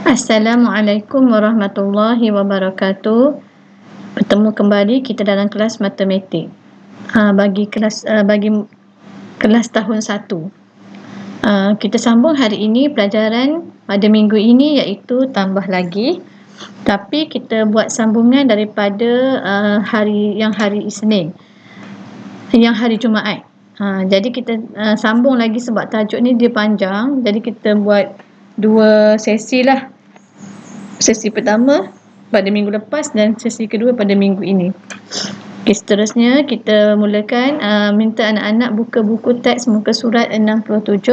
Assalamualaikum warahmatullahi wabarakatuh. Bertemu kembali kita dalam kelas matematik. Bagi kelas tahun 1. Kita sambung hari ini pelajaran pada minggu ini iaitu tambah lagi. Tapi kita buat sambungan daripada hari Isnin. Yang hari Jumaat. Jadi kita sambung lagi sebab tajuk ni dia panjang. Jadi kita buat 2 sesi lah. Sesi pertama pada minggu lepas dan sesi kedua pada minggu ini. Okay, seterusnya kita mulakan minta anak-anak buka buku teks muka surat 67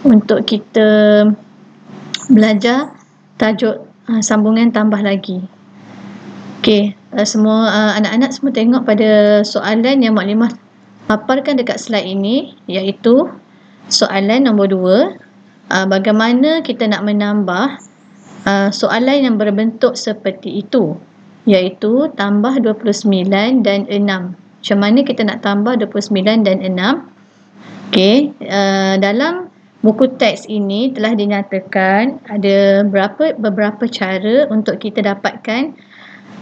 untuk kita belajar tajuk sambungan tambah lagi. Okey, semua anak-anak semua tengok pada soalan yang maklimah paparkan dekat slide ini, iaitu soalan nombor 2. Bagaimana kita nak menambah soalan yang berbentuk seperti itu, iaitu tambah 29 dan 6. Macam mana kita nak tambah 29 dan 6? Okey, dalam buku teks ini telah dinyatakan ada beberapa cara untuk kita dapatkan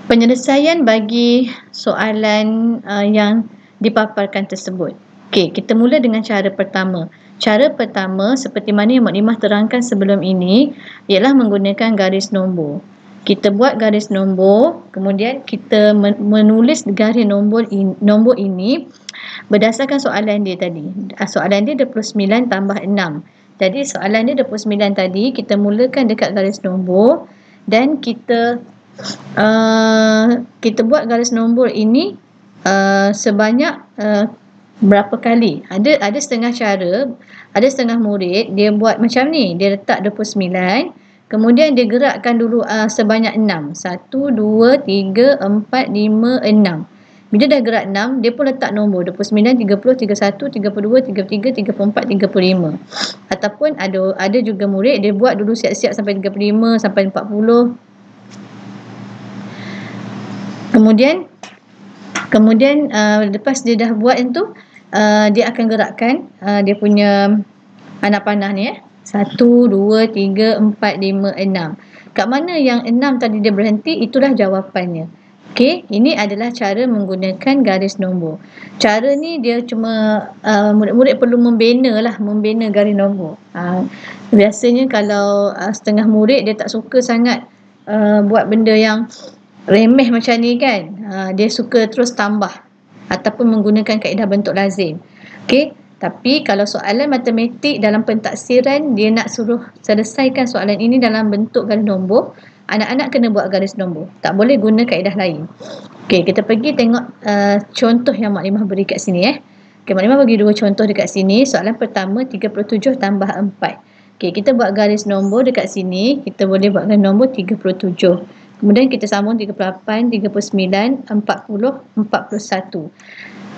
penyelesaian bagi soalan yang dipaparkan tersebut. Okey, kita mula dengan cara pertama. Cara pertama seperti mana yang maklimah terangkan sebelum ini ialah menggunakan garis nombor. Kita buat garis nombor, kemudian kita menulis garis nombor ini berdasarkan soalan dia tadi. Soalan dia 29 tambah 6. Jadi soalan dia 29 tadi kita mulakan dekat garis nombor dan kita buat garis nombor ini sebanyak berapa kali. Ada setengah cara, ada setengah murid dia buat macam ni, dia letak 29, kemudian dia gerakkan dulu sebanyak 6. 1 2 3 4 5 6. Bila dah gerak 6, dia pun letak nombor 29 30 31 32 33 34 35. Ataupun ada juga murid dia buat dulu siap-siap sampai 35 sampai 40. Kemudian lepas dia dah buat itu, dia akan gerakkan dia punya anak panah ni 1 2 3 4 5 6. Kat mana yang 6 tadi dia berhenti, itulah jawapannya. Okey, ini adalah cara menggunakan garis nombor. Cara ni dia cuma murid-murid perlu membina garis nombor. Biasanya kalau setengah murid dia tak suka sangat buat benda yang remeh macam ni kan, dia suka terus tambah ataupun menggunakan kaedah bentuk lazim. Okey, tapi kalau soalan matematik dalam pentaksiran dia nak suruh selesaikan soalan ini dalam bentuk garis nombor, anak-anak kena buat garis nombor, tak boleh guna kaedah lain. Okey, kita pergi tengok contoh yang maklimah beri kat sini. Okey, maklimah bagi 2 contoh dekat sini. Soalan pertama 37 tambah 4. Okey, kita buat garis nombor dekat sini, kita boleh buat garis nombor 37. Kemudian kita sambung 38, 39, 40, 41.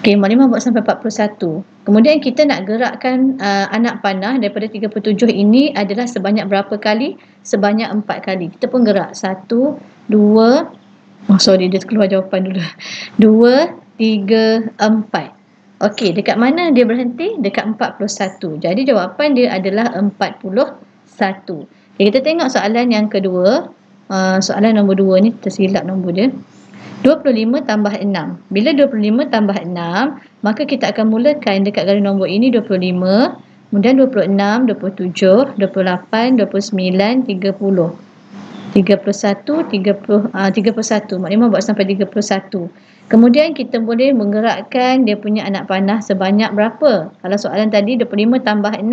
Okey, maklimah buat sampai 41. Kemudian kita nak gerakkan anak panah daripada 37 ini adalah sebanyak berapa kali? Sebanyak 4 kali. Kita pun gerak. 1, 2, dia keluar jawapan dulu. 2, 3, 4. Okey, dekat mana dia berhenti? Dekat 41. Jadi jawapan dia adalah 41. Okay, kita tengok soalan yang kedua. Soalan nombor 2 ni tersilap nombor dia. 25 tambah 6. Bila 25 tambah 6, maka kita akan mulakan dekat garis nombor ini 25, kemudian 26, 27, 28, 29, 30. 31. Maklimah buat sampai 31. Kemudian kita boleh menggerakkan dia punya anak panah sebanyak berapa? Kalau soalan tadi 25 tambah 6,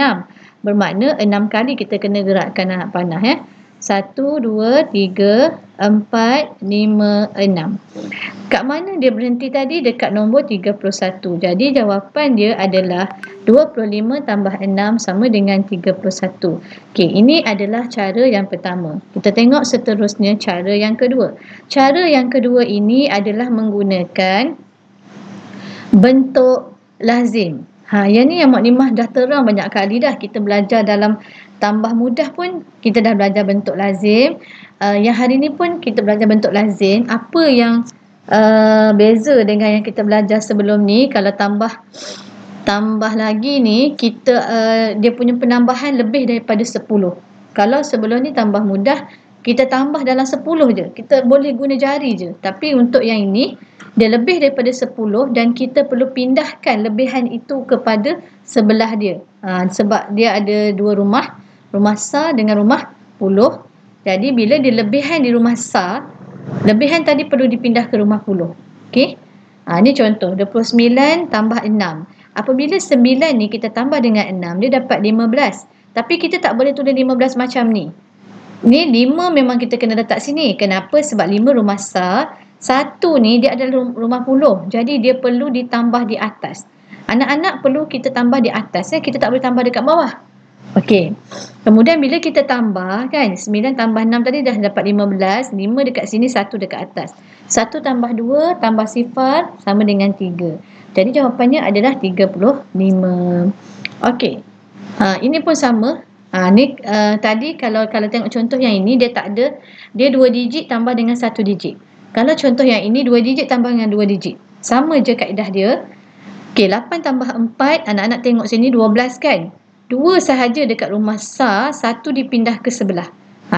bermakna 6 kali kita kena gerakkan anak panah 1, 2, 3, 4, 5, 6. Kat mana dia berhenti tadi? Dekat nombor 31. Jadi jawapan dia adalah 25 tambah 6 sama dengan 31. Okey, ini adalah cara yang pertama. Kita tengok seterusnya cara yang kedua. Cara yang kedua ini adalah menggunakan bentuk lazim. Yang ni yang maklimah dah terang banyak kali dah. Kita belajar dalam tambah mudah pun kita dah belajar bentuk lazim. Yang hari ni pun kita belajar bentuk lazim. Apa yang beza dengan yang kita belajar sebelum ni? Kalau tambah lagi ni, kita dia punya penambahan lebih daripada 10. Kalau sebelum ni tambah mudah, kita tambah dalam 10 je. Kita boleh guna jari je. Tapi untuk yang ini, dia lebih daripada 10 dan kita perlu pindahkan lebihan itu kepada sebelah dia. Sebab dia ada dua rumah. Rumah SAR dengan rumah puluh. Jadi bila dia lebihan di rumah SAR, lebihan tadi perlu dipindah ke rumah puluh. Okey. Ini contoh. 29 tambah 6. Apabila 9 ni kita tambah dengan 6, dia dapat 15. Tapi kita tak boleh tulis 15 macam ni. Ni 5 memang kita kena letak sini. Kenapa? Sebab 5 rumah SAR. 1 ni dia adalah rumah puluh. Jadi dia perlu ditambah di atas. Anak-anak perlu kita tambah di atas. Kita tak boleh tambah dekat bawah. Okey. Kemudian bila kita tambah kan, 9 tambah 6 tadi dah dapat 15. 5 dekat sini, 1 dekat atas. 1 tambah 2 tambah sifar sama dengan 3. Jadi jawapannya adalah 35. Okey. Ini pun sama. Tadi kalau tengok contoh yang ini, dia tak ada. Dia 2 digit tambah dengan 1 digit. Kalau contoh yang ini 2 digit tambah dengan 2 digit. Sama je kaedah dia. Okey, 8 tambah 4, anak-anak tengok sini 12 kan. 2 sahaja dekat rumah SAR, 1 dipindah ke sebelah.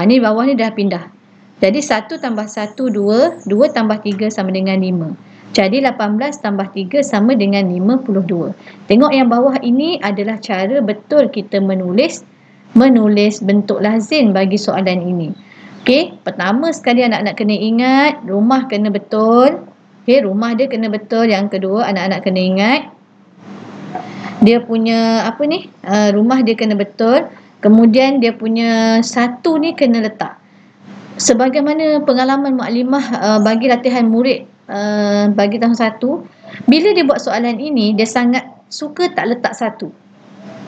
Ni bawah ni dah pindah. Jadi 1 tambah 1, 2. 2 tambah 3 sama dengan 5. Jadi 18 tambah 3 sama dengan 52. Tengok yang bawah ini adalah cara betul kita menulis bentuk lazim bagi soalan ini. Okey, pertama sekali anak-anak kena ingat rumah kena betul. Okey, rumah dia kena betul. Yang kedua, anak-anak kena ingat dia punya rumah dia kena betul. Kemudian dia punya 1 ni kena letak. Sebagaimana pengalaman Mukadimah bagi latihan murid bagi tahun 1, bila dia buat soalan ini, dia sangat suka tak letak 1.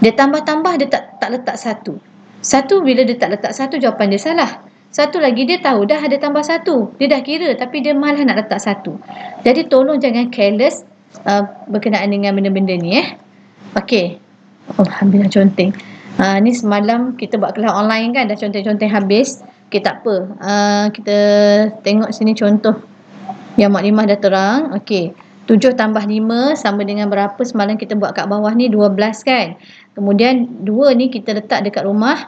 Dia tambah-tambah, dia tak letak 1. 1 bila dia tak letak 1, jawapan dia salah. 1 lagi dia tahu dah ada tambah 1. Dia dah kira tapi dia malah nak letak 1. Jadi tolong jangan careless berkenaan dengan benda-benda ni. Okey. Alhamdulillah conteng. Ni semalam kita buat kelas online kan, dah conteng-conteng habis. Okey, tak apa. Kita tengok sini contoh yang Mukadimah dah terang. Okey. 7 tambah 5 sama dengan berapa? Semalam kita buat kat bawah ni 12 kan. Kemudian 2 ni kita letak dekat rumah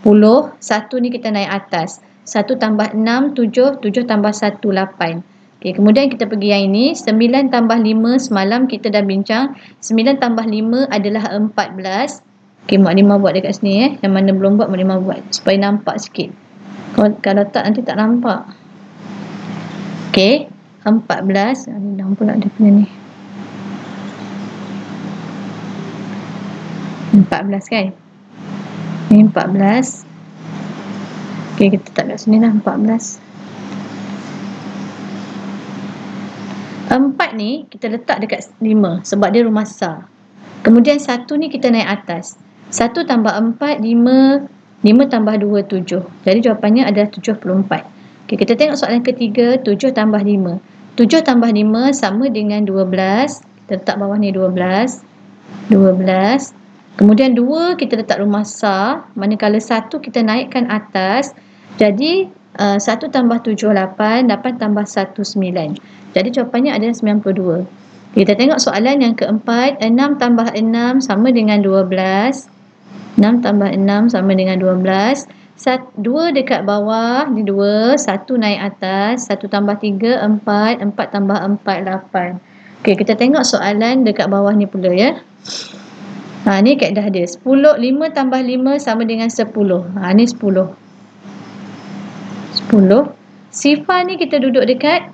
puluh. 1 ni kita naik atas. 1 tambah 6, 7. 7 tambah 1, 8. Okey, kemudian kita pergi yang ini. 9 tambah 5 semalam kita dah bincang. 9 tambah 5 adalah 14. Okey, Mukadimah buat dekat sini. Yang mana belum buat, Mukadimah buat supaya nampak sikit. Kalau tak nanti tak nampak. Okey, 14. Dah pula dia punya ni. 14 kan? Ni 14. Okey, kita tak kat sini lah 14. 4 ni kita letak dekat 5 sebab dia rumah SAR. Kemudian 1 ni kita naik atas. 1 tambah 4, 5. 5 tambah 2, 7. Jadi jawapannya adalah 74. Okey, kita tengok soalan ketiga. 7 tambah 5. 7 tambah 5 sama dengan 12. Kita letak bawah ni 12. 12. Kemudian 2 kita letak rumah SAR. Manakala 1 kita naikkan atas. Jadi 1 tambah 7, 8. 8 tambah 1, 9. Jadi jawapannya adalah 92. Kita tengok soalan yang keempat. 6 tambah 6 sama dengan 12. 6 tambah 6 sama dengan 12. 2 dekat bawah ni 2. 1 naik atas. 1 tambah 3, 4. 4 tambah 4, 8. Okey, kita tengok soalan dekat bawah ni pula ya. Ni kaedah dia. 5 tambah 5 sama dengan 10. Ni 10. 10. Sifar ni kita duduk dekat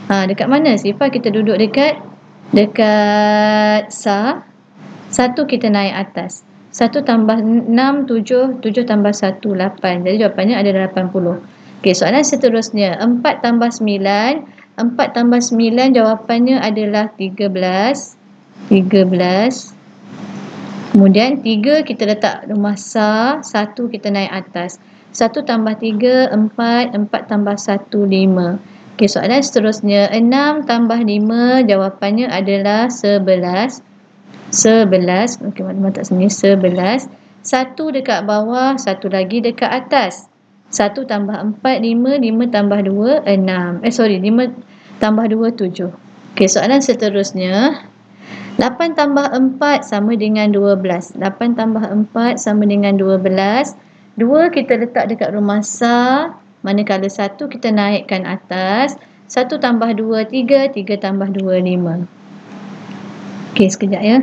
dekat mana? Sifar kita duduk dekat SAR. 1 kita naik atas. 1 tambah 6, 7. 7 tambah 1, 8. Jadi jawapannya adalah 80. Okey, soalan seterusnya. 4 tambah 9. 4 tambah 9 jawapannya adalah 13. 13. Kemudian 3 kita letak rumah SAR. 1 kita naik atas. 1 tambah 3, 4. 4 tambah 1, 5. Okey, soalan seterusnya. 6 tambah 5 jawapannya adalah 11. 11. Okey, Mukadimah tak sini. 11. 1 dekat bawah, 1 lagi dekat atas. 1 tambah 4, 5. 5 tambah 2, 6. 5 tambah 2, 7. Okey, soalan seterusnya. 8 tambah 4 sama dengan 12. 8 tambah 4 sama dengan 12. 2 kita letak dekat rumah sar, manakala 1 kita naikkan atas. 1 tambah 2, 3. 3 tambah 2, 5. Okey, sekejap ya.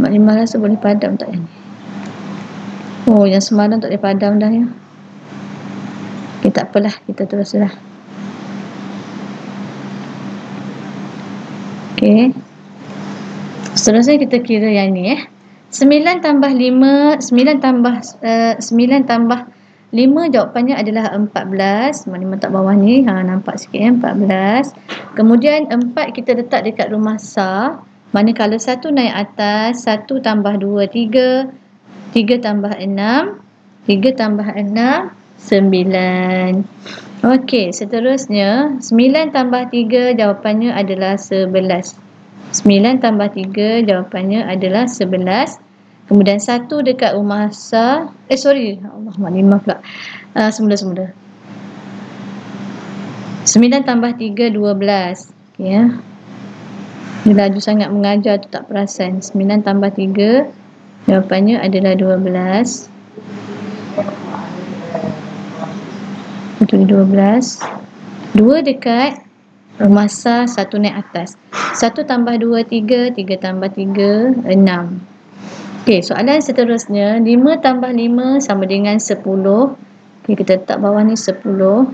Mak Limah rasa boleh padam tak yang ni? Oh, yang semalam tak boleh padam dah ya. Okey, tak apalah. Kita teruslah. Okey. Seterusnya kita kira yang ni 9 tambah 5, 9 tambah 9 tambah 5 jawapannya adalah 14. Mak Limah tak bawah ni. Nampak sikit 14. Kemudian 4 kita letak dekat rumah sar. Manakala 1 naik atas, 1 tambah 2, 3. 3 tambah 6. 3 tambah 6, 9. Okey, seterusnya 9 tambah 3 jawapannya adalah 11. 9 tambah 3 jawapannya adalah 11. Kemudian 1 dekat rumah sar. Allah, Mak Limah pula. Semula-semula. 9 tambah 3, 12. Okey ya. Dia laju sangat mengajar tu tak perasan. 9 tambah 3 jawapannya adalah 12. Betul, 12. 2 dekat rumah sar, 1 naik atas. 1 tambah 2, 3. 3 tambah 3, 6. Okey, soalan seterusnya. 5 tambah 5 sama dengan 10. Okey, kita letak bawah ni 10.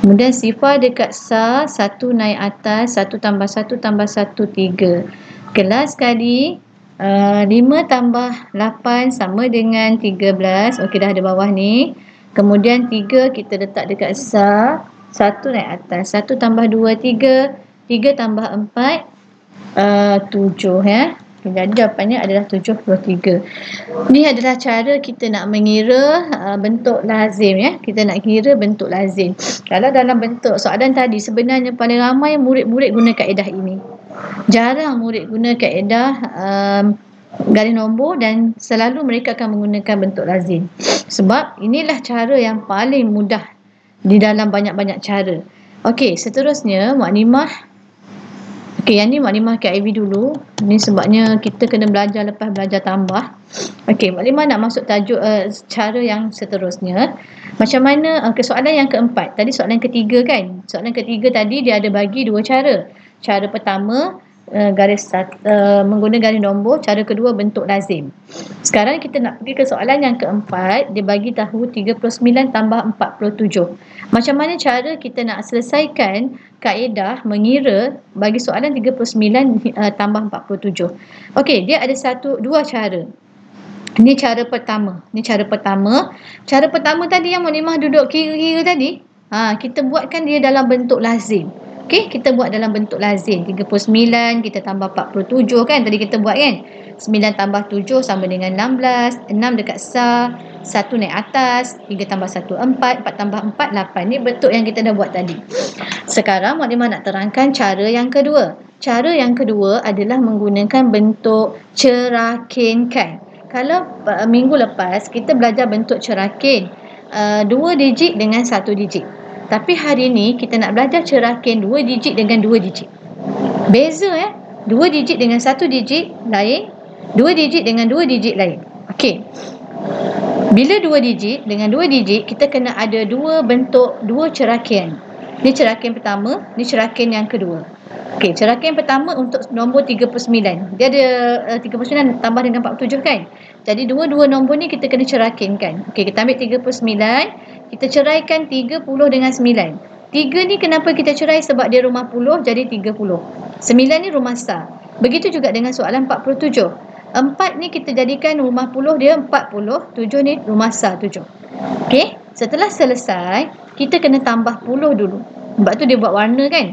Kemudian sifar dekat sar, 1 naik atas. 1 tambah 1 tambah 1, 3. Kelas sekali. 5 tambah 8 sama dengan 13. Okey, dah ada bawah ni. Kemudian 3 kita letak dekat sar. 1 naik atas. 1 tambah 2, 3. 3 tambah 4, 7 ya. Jadi jawapannya adalah 73. Ini adalah cara kita nak mengira bentuk lazim ya. Kita nak kira bentuk lazim. Kalau dalam bentuk soalan tadi, sebenarnya paling ramai murid-murid guna kaedah ini. Jarang murid guna kaedah garis nombor dan selalu mereka akan menggunakan bentuk lazim. Sebab inilah cara yang paling mudah di dalam banyak-banyak cara. Okey, seterusnya Mak Limah. Okey, yang ni Mak Limah ke IV dulu. Ni sebabnya kita kena belajar lepas belajar tambah. Okey, Mak Limah nak masuk tajuk cara yang seterusnya. Macam mana soalan yang keempat. Tadi soalan ketiga kan? Soalan ketiga tadi dia ada bagi 2 cara. Cara pertama menggunakan garis nombor. Cara kedua bentuk lazim. Sekarang kita nak pergi ke soalan yang keempat. Dia bagi tahu 39 tambah 47. Macam mana cara kita nak selesaikan kaedah mengira bagi soalan 39 tambah 47. Okey, dia ada 2 cara. Ini cara pertama. Cara pertama tadi yang Mak Limah duduk kira-kira tadi, kita buatkan dia dalam bentuk lazim. Okey, kita buat dalam bentuk lazim. 39 kita tambah 47 kan tadi kita buat kan. 9 tambah 7 sama dengan 16. 6 dekat sar, 1 naik atas. 3 tambah 1, 4. 4 tambah 4, 8. Ni bentuk yang kita dah buat tadi. Sekarang Mak Limah nak terangkan cara yang kedua. Cara yang kedua adalah menggunakan bentuk cerakinkan. Kalau minggu lepas kita belajar bentuk cerakin 2 digit dengan 1 digit. Tapi hari ni kita nak belajar cerakin 2 digit dengan 2 digit. Beza 2 digit dengan 1 digit lain, 2 digit dengan 2 digit lain. Okey. Bila 2 digit dengan 2 digit, kita kena ada 2 bentuk 2 cerakin. Ni cerakin pertama, ni cerakin yang kedua. Okey, cerakin pertama untuk nombor 39. Dia ada 39 tambah dengan 47 kan? Jadi dua-dua nombor ni kita kena cerakinkan. Okey, kita ambil 39. Kita ceraikan 30 dengan 9. 3 ni kenapa kita cerai? Sebab dia rumah puluh jadi 30. 9 ni rumah sar. Begitu juga dengan soalan 47. 4 ni kita jadikan rumah puluh dia 40. 7 ni rumah sar 7. Okey, setelah selesai kita kena tambah puluh dulu. Sebab tu dia buat warna kan.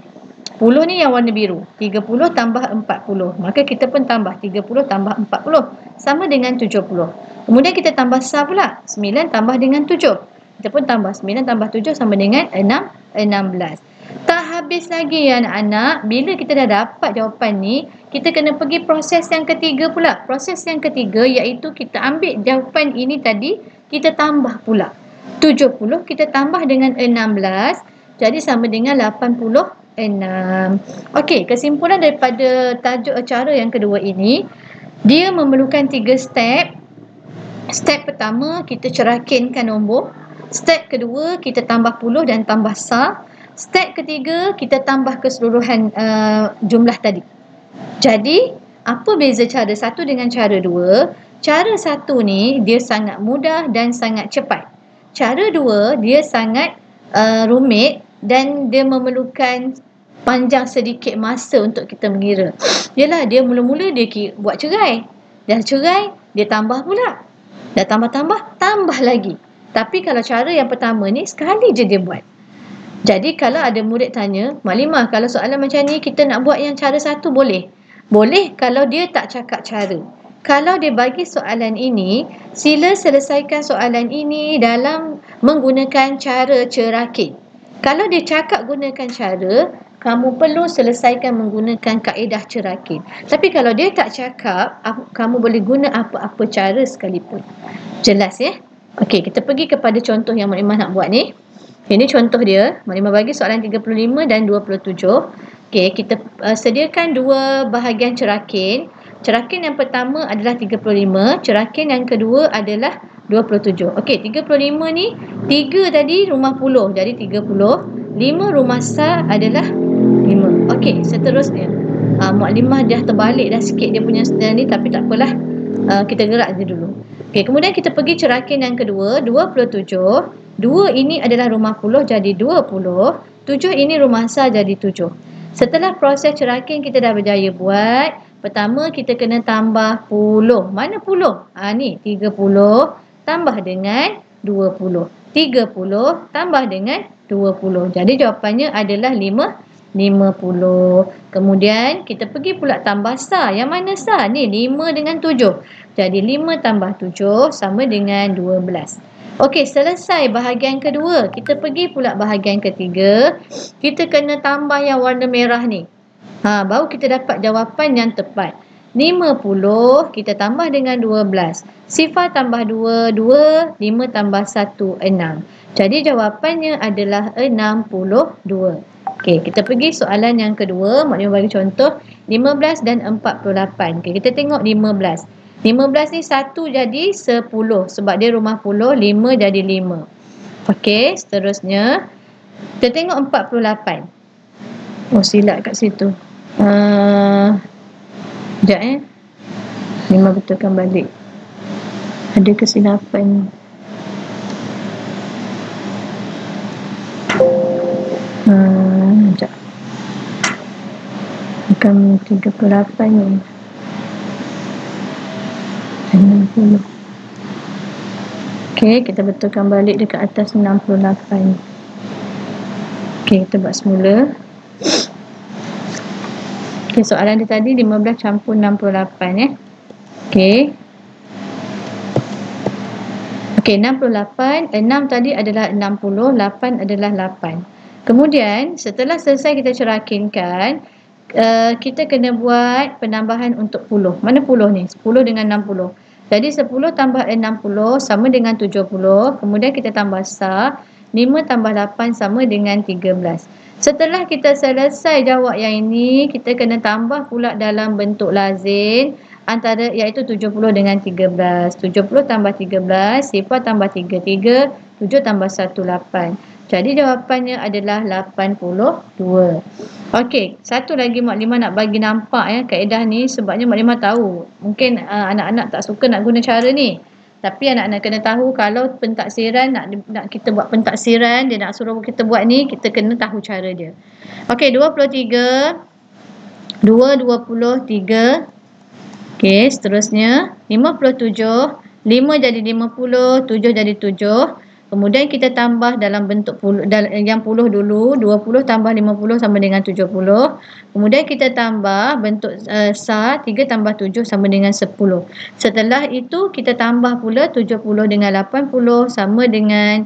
10 ni yang warna biru. 30 tambah 40. Maka kita pun tambah 30 tambah 40. Sama dengan 70. Kemudian kita tambah sar pula. 9 tambah dengan 7. Kita pun tambah 9 tambah 7 sama dengan 16. Tak habis lagi ya anak-anak. Bila kita dah dapat jawapan ni, kita kena pergi proses yang ketiga pula. Proses yang ketiga iaitu kita ambil jawapan ini tadi, kita tambah pula. 70 kita tambah dengan 16. Jadi sama dengan 86. Okey, kesimpulan daripada tajuk cara yang kedua ini, dia memerlukan 3 step. Step pertama, kita cerakinkan nombor. Step kedua, kita tambah puluh dan tambah sar. Step ketiga, kita tambah keseluruhan jumlah tadi. Jadi, apa beza cara satu dengan cara dua? Cara satu ni, dia sangat mudah dan sangat cepat. Cara dua, dia sangat rumit dan dia memerlukan panjang sedikit masa untuk kita mengira. Yelah, dia mula-mula dia buat cerai. Dah cerai, dia tambah pula. Dah tambah-tambah, tambah lagi. Tapi kalau cara yang pertama ni, sekali je dia buat. Jadi kalau ada murid tanya, Maklimah, kalau soalan macam ni kita nak buat yang cara satu boleh? Boleh kalau dia tak cakap cara. Kalau dia bagi soalan ini, sila selesaikan soalan ini dalam menggunakan cara cerakin. Kalau dia cakap gunakan cara, kamu perlu selesaikan menggunakan kaedah cerakin. Tapi kalau dia tak cakap, kamu boleh guna apa-apa cara sekalipun. Jelas ya? Okey, kita pergi kepada contoh yang Maklimah nak buat ni. Ini contoh dia. Maklimah bagi soalan 35 dan 27. Okey, kita sediakan dua bahagian cerakin. Cerakin yang pertama adalah 35. Cerakin yang kedua adalah 27. Okey, 35 ni 3 tadi rumah puluh. Jadi 30. 5 rumah sar adalah 5. Okey, seterusnya. Maklimah dah terbalik dah sikit dia punya ni, tapi tak apalah. Kita gerak je dulu. Okey, kemudian kita pergi cerakin yang kedua, 27. 2 ini adalah rumah puluh jadi 20. 7 ini rumah sar jadi 7. Setelah proses cerakin kita dah berjaya buat. Pertama kita kena tambah puluh. Mana puluh? Ni 30 tambah dengan 20. 30 tambah dengan 20. Jadi jawapannya adalah 50. Kemudian kita pergi pula tambah sar. Yang mana sar? Ni 5 dengan 7. Jadi 5 tambah 7 sama dengan 12. Okey, selesai bahagian kedua. Kita pergi pula bahagian ketiga. Kita kena tambah yang warna merah ni. Baru kita dapat jawapan yang tepat. 50 kita tambah dengan 12. Sifar tambah 2, 2. 5 tambah 1, 6. Jadi jawapannya adalah 62. Okey, kita pergi soalan yang kedua. Maklimah bagi contoh 15 dan 48. Okey, kita tengok 15. 15 ni 1 jadi 10 sebab dia rumah puluh, 5 jadi 5. Okey, seterusnya kita tengok 48. Oh, silap kat situ. Sekejap Maklimah betulkan balik. Ada kesilapan. Sekejap. Bukan 38 ni. 60. Okey, kita betulkan balik dekat atas 68. Okey, kita buat semula. Okey, soalan dia tadi 15 campur 68 Okey. Okey, 68, 6 tadi adalah 60, 8 adalah 8. Kemudian, setelah selesai kita cerakinkan, kita kena buat penambahan untuk puluh. Mana puluh ni? 10 dengan 60. Jadi 10 tambah 60 sama dengan 70. Kemudian kita tambah sar. 5 tambah 8 sama dengan 13. Setelah kita selesai jawab yang ini, kita kena tambah pula dalam bentuk lazim antara iaitu 70 dengan 13. 70 tambah 13, sifar tambah 3, 7 tambah 1, 8. Jadi jawapannya adalah 82. Okey, satu lagi Maklimah nak bagi nampak kaedah ni sebabnya Maklimah tahu. Mungkin anak-anak tak suka nak guna cara ni. Tapi anak-anak kena tahu kalau pentaksiran nak kita buat pentaksiran, dia nak suruh kita buat ni, kita kena tahu cara dia. Okey, 23. 23. Okey, seterusnya 57. 5 jadi 50, 7 jadi 7. Kemudian kita tambah dalam bentuk yang puluh dulu. 20 tambah 50 sama dengan 70. Kemudian kita tambah bentuk sar. 3 tambah 7 sama dengan 10. Setelah itu kita tambah pula 70 dengan 80 sama dengan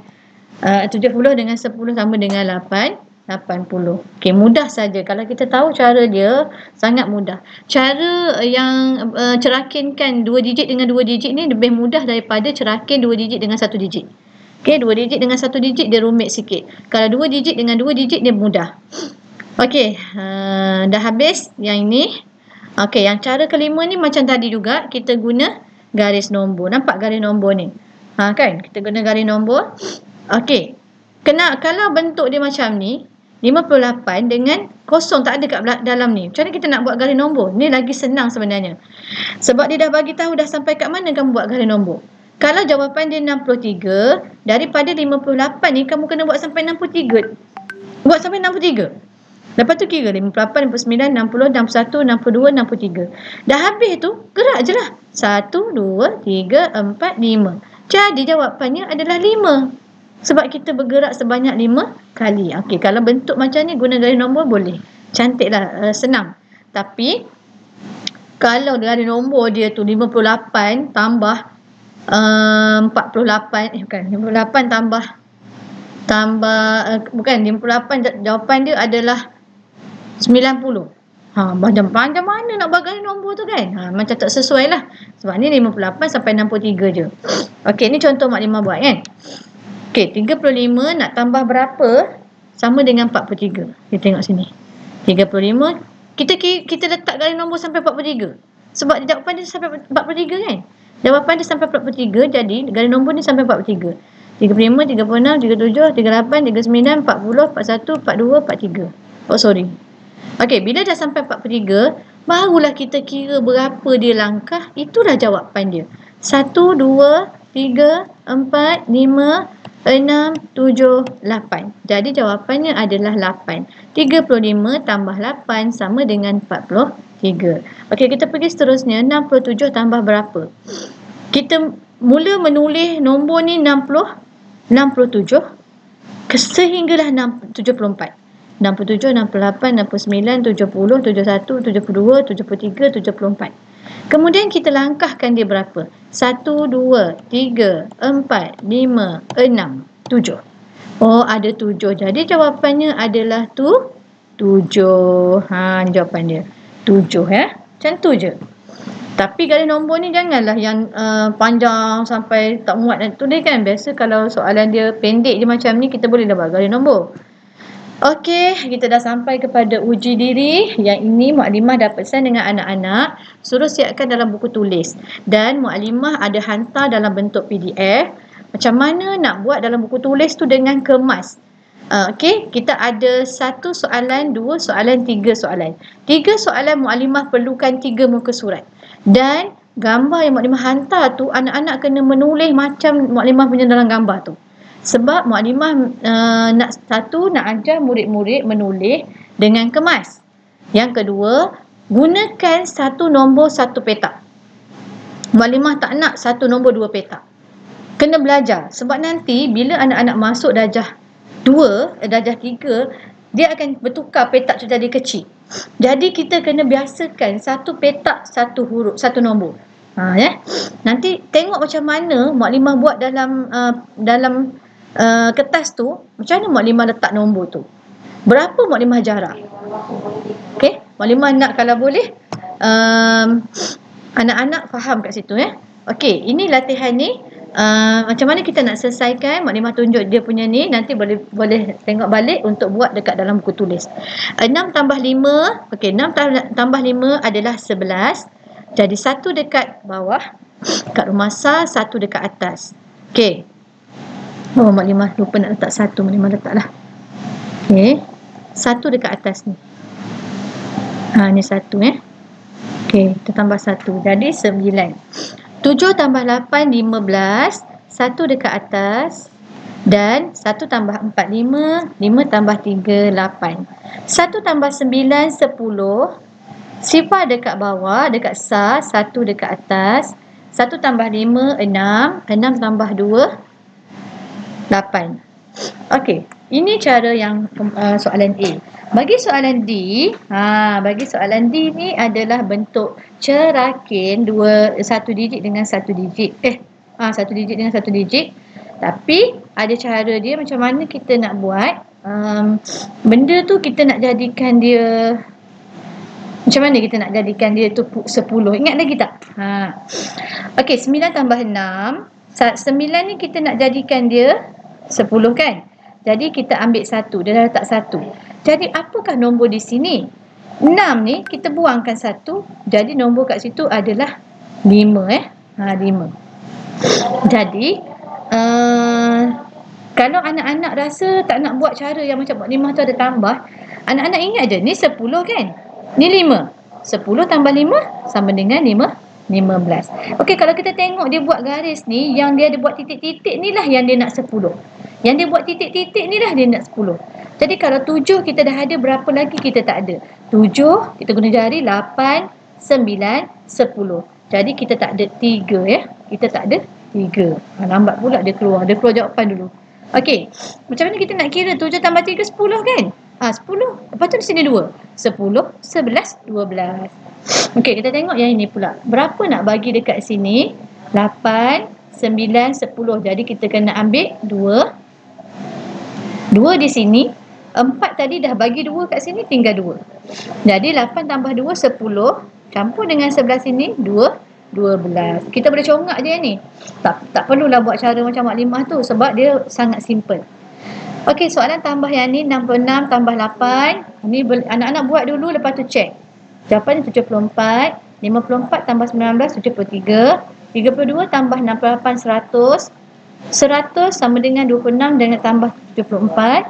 70 dengan 10 sama dengan 80. Okey, mudah saja. Kalau kita tahu cara dia, sangat mudah. Cara yang cerakinkan 2 digit dengan 2 digit ni lebih mudah daripada cerakin 2 digit dengan 1 digit. Okey, 2 digit dengan 1 digit dia rumit sikit. Kalau 2 digit dengan 2 digit dia mudah. Okey, dah habis yang ini. Okey, yang cara kelima ni macam tadi juga. Kita guna garis nombor. Nampak garis nombor ni? Kan? Kita guna garis nombor. Okey. Kalau bentuk dia macam ni, 58 dengan kosong tak ada kat dalam ni. Macam mana kita nak buat garis nombor? Ni lagi senang sebenarnya. Sebab dia dah bagi tahu dah sampai kat mana kamu buat garis nombor. Kalau jawapan dia 63, daripada 58 ni kamu kena buat sampai 63. Buat sampai 63. Lepas tu kira 58, 59, 60, 61, 62, 63. Dah habis tu, gerak je lah. 1, 2, 3, 4, 5. Jadi jawapannya adalah 5. Sebab kita bergerak sebanyak 5 kali. Okey, kalau bentuk macam ni guna garis nombor boleh. Cantiklah, senang. Tapi kalau garis nombor dia tu 58 tambah 48, bukan 58 bukan 58, jawapan dia adalah 90. Macam mana nak buat garis nombor tu kan? Macam tak sesuai lah. Sebab ni 58 sampai 63 je. Okey, ni contoh Mak Limah buat kan. Okey, 35 nak tambah berapa sama dengan 43. Kita tengok sini. 35, kita letak garis nombor sampai 43. Sebab jawapan dia sampai 43 kan? Jawapan dia sampai 43, jadi garis nombor ni sampai 43. 35, 36, 37, 38, 39, 40, 41, 42, 43. Oh sorry. Okey, bila dah sampai 43, barulah kita kira berapa dia langkah. Itulah jawapan dia. 1, 2, 3, 4, 5, 6, 7, 8. Jadi jawapannya adalah 8. 35 tambah 8 sama dengan 43. Okey, kita pergi seterusnya. 67 tambah berapa? Kita mula menulis nombor ni 67 sehinggalah 74. 67, 68, 69, 70, 71, 72, 73, 74. Kemudian kita langkahkan dia berapa? 1, 2, 3, 4, 5, 6, 7. Oh, ada 7. Jadi jawapannya adalah 7. Ni jawapan dia. 7 Macam tu je. Tapi garis nombor ni janganlah yang panjang sampai tak muat nak tulis kan. Biasa kalau soalan dia pendek je macam ni, kita boleh dah buat garis nombor. Okey, kita dah sampai kepada uji diri. Yang ini Mak Limah dah pesan dengan anak-anak, suruh siapkan dalam buku tulis. Dan Mak Limah ada hantar dalam bentuk PDF. Macam mana nak buat dalam buku tulis tu dengan kemas. Okey, kita ada 1 soalan, 2 soalan, 3 soalan. 3 soalan Mak Limah perlukan 3 muka surat. Dan gambar yang Mak Limah hantar tu, anak-anak kena menulis macam Mak Limah punya dalam gambar tu. Sebab Mak Limah nak ajar murid-murid menulis dengan kemas. Yang kedua, gunakan 1 nombor 1 petak. Mak Limah tak nak 1 nombor 2 petak. Kena belajar. Sebab nanti bila anak-anak masuk darjah 2, darjah 3, dia akan bertukar petak tu jadi kecil. Jadi kita kena biasakan 1 petak 1 huruf, 1 nombor. Nanti tengok macam mana Mak Limah buat dalam kertas tu, macam mana Mak Limah letak nombor tu. Berapa Mak Limah jarak. Okey, Mak Limah nak kalau boleh anak-anak faham kat situ Okey, ini latihan ni. Macam mana kita nak selesaikan, Mak Limah tunjuk dia punya ni. Nanti boleh tengok balik untuk buat dekat dalam buku tulis. 6 tambah 5. Okey, 6 tambah 5 adalah 11. Jadi 1 dekat bawah, kat rumah sah, 1 dekat atas. Okey. Oh, Mak Limah lupa nak letak 1. Mak Limah letaklah. Okey. 1 dekat atas ni. Ni 1 Okey, kita tambah 1. Jadi 9. 7 tambah 8, 15. 1 dekat atas. Dan 1 tambah 4, 5. 5 tambah 3, 8. 1 tambah 9, 10. Sifar dekat bawah, dekat sah. 1 dekat atas. 1 tambah 5, 6. 6 tambah 2, 8. Okey, ini cara yang soalan A. Bagi soalan D, ni adalah bentuk cerakin 1 digit dengan 1 digit. 1 digit dengan 1 digit. Tapi ada cara dia macam mana kita nak buat. Benda tu kita nak jadikan dia, macam mana kita nak jadikan dia tu 10. Ingat lagi tak? Okey, 9 tambah 6. 9 ni kita nak jadikan dia 10 kan? Jadi kita ambil 1. Dia dah letak 1. Jadi apakah nombor di sini? 6 ni kita buangkan 1. Jadi nombor kat situ adalah 5 5. Jadi kalau anak-anak rasa tak nak buat cara yang macam mukadimah tu ada tambah, anak-anak ingat je ni 10 kan, ni 5. 10 tambah 5 sama dengan 15. Okey, kalau kita tengok dia buat garis ni, yang dia ada buat titik-titik ni lah yang dia nak 10. Yang dia buat titik-titik ni lah dia nak 10. Jadi kalau 7 kita dah ada, berapa lagi kita tak ada? 7 kita guna jari, 8, 9, 10. Jadi kita tak ada 3 ya. Kita tak ada 3. Lambat pula dia keluar. Dia keluar jawapan dulu. Okey. Macam mana kita nak kira 7 tambah 3 10 kan? 10. Lepas tu di sini 2. 10, 11, 12. Okey, kita tengok yang ini pula. Berapa nak bagi dekat sini? 8, 9, 10. Jadi kita kena ambil 2. 2 di sini. 4 tadi dah bagi 2 kat sini, tinggal 2. Jadi 8 tambah 2, 10. Campur dengan sebelah sini, 2, 12. Kita boleh congak je ni. Tak perlulah buat cara macam maklimah tu sebab dia sangat simple. Okey, soalan tambah yang ni 66 tambah 8. Ni anak-anak buat dulu, lepas tu check. Jawapan 74. 54 tambah 19, 73. 32 tambah 68, 100. 100 sama dengan 26 dengan tambah 74.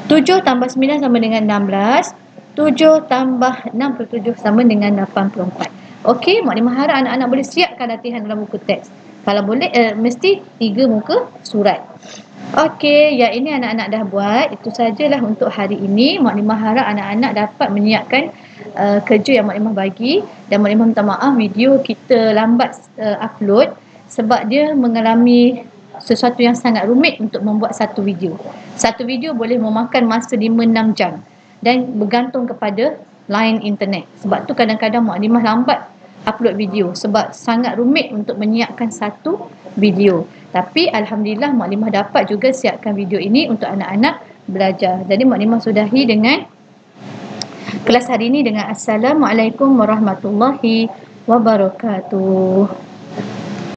7 tambah 9 sama dengan 16. 7 tambah 67 sama dengan 84. Okey, maklimah harap anak-anak boleh siapkan latihan dalam buku teks. Kalau boleh, mesti 3 muka surat. Okey, yang ini anak-anak dah buat. Itu sajalah untuk hari ini. Maklimah harap anak-anak dapat menyiapkan kerja yang maklimah bagi. Dan maklimah minta maaf video kita lambat upload sebab dia mengalami sesuatu yang sangat rumit untuk membuat satu video. Satu video boleh memakan masa 5-6 jam dan bergantung kepada line internet. Sebab tu kadang-kadang maklimah lambat upload video sebab sangat rumit untuk menyiapkan satu video. Tapi alhamdulillah maklimah dapat juga siapkan video ini untuk anak-anak belajar. Jadi maklimah sudahi dengan kelas hari ini dengan Assalamualaikum warahmatullahi wabarakatuh.